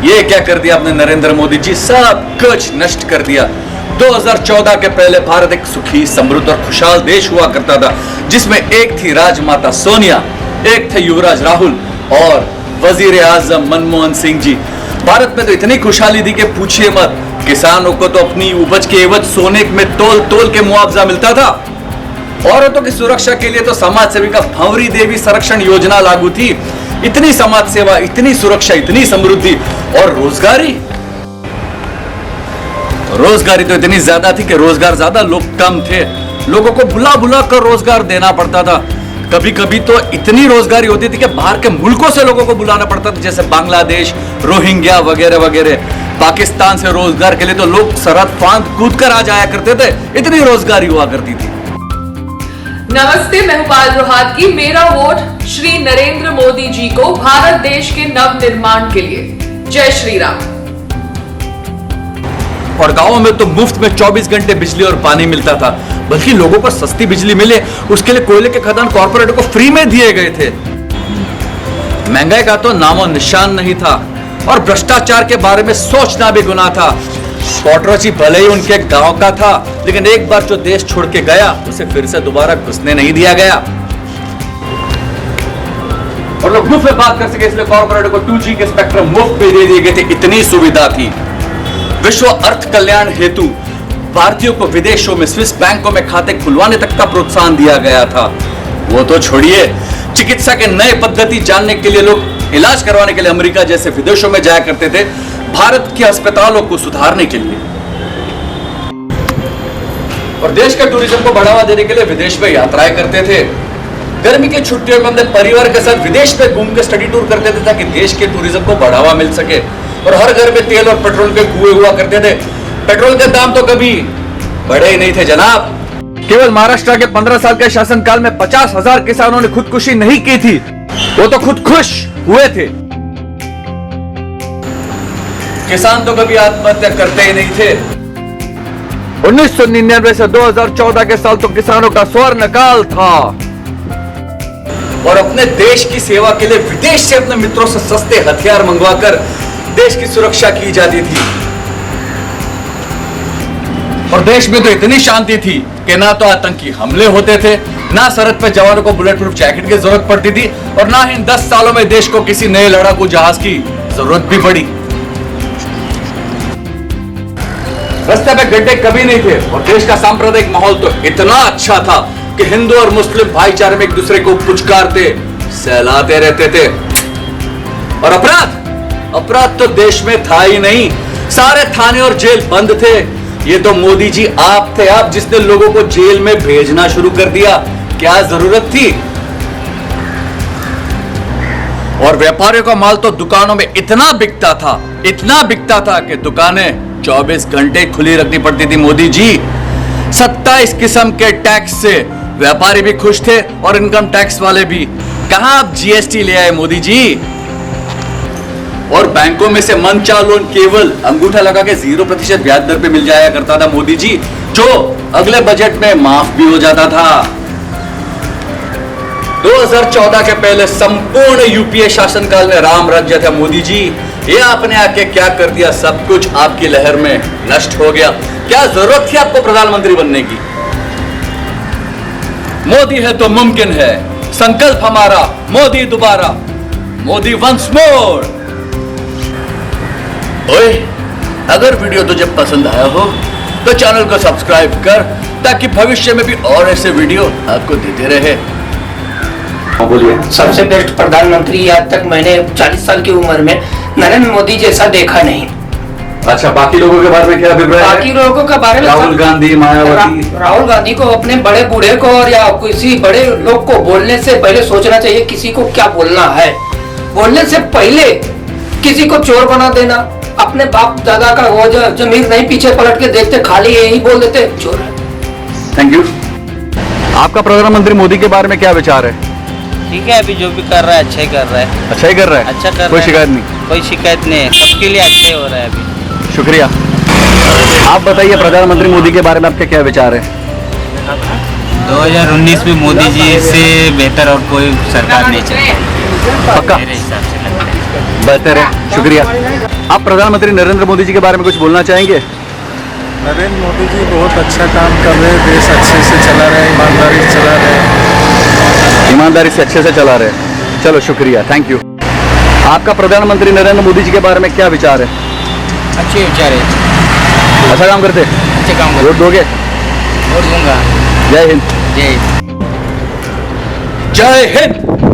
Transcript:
ये क्या कर दिया आपने नरेंद्र मोदी जी, सब कुछ नष्ट कर दिया। 2014 के पहले भारत एक सुखी, समृद्ध और खुशहाल देश हुआ करता था, जिसमें एक थी राजमाता सोनिया, एक थे युवराज राहुल और वजीर आजम मनमोहन सिंह जी। भारत में तो इतनी खुशहाली थी कि पूछिए मत। किसानों को तो अपनी उपज के एवज सोने में तोल तोल के मुआवजा मिलता था। औरतों की सुरक्षा के लिए तो समाज सेविका भंवरी देवी संरक्षण योजना लागू थी। इतनी समाज सेवा, इतनी सुरक्षा, इतनी समृद्धि और रोजगारी तो इतनी ज्यादा थी कि रोजगार ज्यादा, लोग कम थे। लोगों को बुला बुला कर रोजगार देना पड़ता था। कभी कभी तो इतनी रोजगारी होती थी कि बाहर के मुल्कों से लोगों को बुलाना पड़ता था, जैसे बांग्लादेश, रोहिंग्या वगैरह वगैरह। पाकिस्तान से रोजगार के लिए तो लोग सरहद फांद कूद कर आ जाया करते थे, इतनी रोजगारी हुआ करती थी। नमस्ते, मैं हूं पायल रोहातगी। मेरा वोट श्री नरेंद्र मोदी जी को भारत देश के नव निर्माण के लिए। जय श्री राम। और गांवों में तो मुफ्त में 24 घंटे बिजली और पानी मिलता था, बल्कि लोगों को सस्ती बिजली मिले उसके लिए कोयले के खदान कॉर्पोरेटों को फ्री में दिए गए थे। महंगाई का तो नामो निशान नहीं था और भ्रष्टाचार के बारे में सोचना भी गुनाह था। कोटरोची भले ही उनके गांव का था, लेकिन एक बार जो देश छोड़ के गया उसे फिर से दोबारा घुसने नहीं दिया गया। और लोग मुफ्त में बात कर सके इसलिए कॉर्पोरेट को 2G के स्पेक्ट्रम मुफ्त में दे दिए गए थे, इतनी सुविधा थी। विश्व अर्थ कल्याण हेतु भारतीयों को विदेशों में स्विस बैंकों में खाते खुलवाने तक का प्रोत्साहन दिया गया था। वो तो छोड़िए, चिकित्सा के नए पद्धति जानने के लिए लोग इलाज करवाने के लिए अमेरिका जैसे विदेशों में जाया करते थे, भारत के अस्पतालों को सुधारने के लिए। और देश के टूरिज्म को बढ़ावा देने के लिए विदेश में यात्राएं करते थे। गर्मी की छुट्टियों में अपने परिवार के साथ विदेश में घूम के स्टडी टूर करते थे ताकि देश के टूरिज्म को बढ़ावा मिल सके। और हर घर में तेल और पेट्रोल के कुएं हुआ करते थे। पेट्रोल के दाम तो कभी बढ़े ही नहीं थे जनाब। केवल महाराष्ट्र के 15 साल के शासनकाल में 50,000 किसानों ने खुदकुशी नहीं की थी, वो तो खुद खुश हुए थे। किसान तो कभी आत्महत्या करते ही नहीं थे। 1999 से 2014 के साल तो किसानों का स्वर्ण काल था। और अपने देश की सेवा के लिए विदेश से अपने मित्रों से सस्ते हथियार मंगवाकर देश की सुरक्षा की जाती थी। और देश में तो इतनी शांति थी कि ना तो आतंकी हमले होते थे, ना सरहद पर जवानों को बुलेट प्रूफ जैकेट की जरूरत पड़ती थी, और ना ही इन 10 सालों में देश को किसी नए लड़ाकू जहाज की जरूरत भी पड़ी। रास्ते पे गड्ढे कभी नहीं थे और देश का सांप्रदायिक माहौल तो इतना अच्छा था कि हिंदू और मुस्लिम भाईचारे में एक दूसरे को पुचकारते, सहलाते रहते थे। और अपराध तो देश में था ही नहीं, सारे थाने और जेल बंद थे। ये तो मोदी जी आप थे, आप जिसने लोगों को जेल में भेजना शुरू कर दिया। क्या जरूरत थी? और व्यापारियों का माल तो दुकानों में इतना बिकता था कि दुकानें 24 घंटे खुली रखनी पड़ती थी। मोदी जी 27 किस्म के टैक्स से व्यापारी भी खुश थे और इनकम टैक्स वाले भी। कहां आप GST ले आए मोदी जी? और बैंकों में से मनचाहा लोन केवल अंगूठा लगा के 0% ब्याज दर पे मिल जाया करता था मोदी जी, जो अगले बजट में माफ भी हो जाता था। 2014 के पहले संपूर्ण यूपीए शासनकाल में राम राज्य था मोदी जी। ये आपने आके क्या कर दिया? सब कुछ आपकी लहर में नष्ट हो गया। क्या जरूरत थी आपको प्रधानमंत्री बनने की? मोदी है तो मुमकिन है, संकल्प हमारा मोदी दोबारा, मोदी वंस मोर। ओए, अगर वीडियो तुझे पसंद आया हो तो चैनल को सब्सक्राइब कर, ताकि भविष्य में भी और ऐसे वीडियो आपको देते रहे। बोलिए। सबसे बेस्ट प्रधानमंत्री आज तक मैंने 40 साल की उम्र में नरेंद्र मोदी जैसा देखा नहीं। अच्छा, बाकी लोगों के बारे में क्या अभिप्राय है? बाकी लोगों के बारे में राहुल गांधी, मायावती। राहुल गांधी को अपने बड़े बूढ़े को और या किसी बड़े लोग को बोलने से पहले सोचना चाहिए किसी को क्या बोलना है। बोलने से पहले किसी को चोर बना देना, अपने बाप दादा का वो जमीन नहीं पीछे पलट के देखते, खाली यही बोल देते चोर है। Thank you. आपका प्रधानमंत्री मोदी के बारे में क्या विचार है? ठीक है, अभी जो भी कर रहा है अच्छा ही कर रहा है। अच्छा ही कर रहा है? अच्छा कर रहा है, कोई शिकायत नहीं? कोई शिकायत नहीं है, सबके लिए अच्छा ही हो रहा है अभी। शुक्रिया। आप बताइए प्रधानमंत्री मोदी के बारे में आपके क्या विचार है? 2019 में मोदी जी से बेहतर और कोई सरकार नहीं चली, पक्का? मेरे हिसाब से लगता है। बेहतर है, शुक्रिया। आप प्रधानमंत्री नरेंद्र मोदी जी के बारे में कुछ बोलना चाहेंगे? नरेंद्र मोदी जी बहुत अच्छा काम कर रहे हैं, देश अच्छे से चला रहे हैं, ईमानदारी से चला रहे हैं। ईमानदारी से अच्छे से चला रहे हैं। चलो शुक्रिया, थैंक यू। आपका प्रधानमंत्री नरेंद्र मोदी जी के बारे में क्या विचार है? अच्छे विचार है, अच्छा काम करते, अच्छे काम वोट दोगे? और दूंगा। जय हिंद। जय जय हिंद।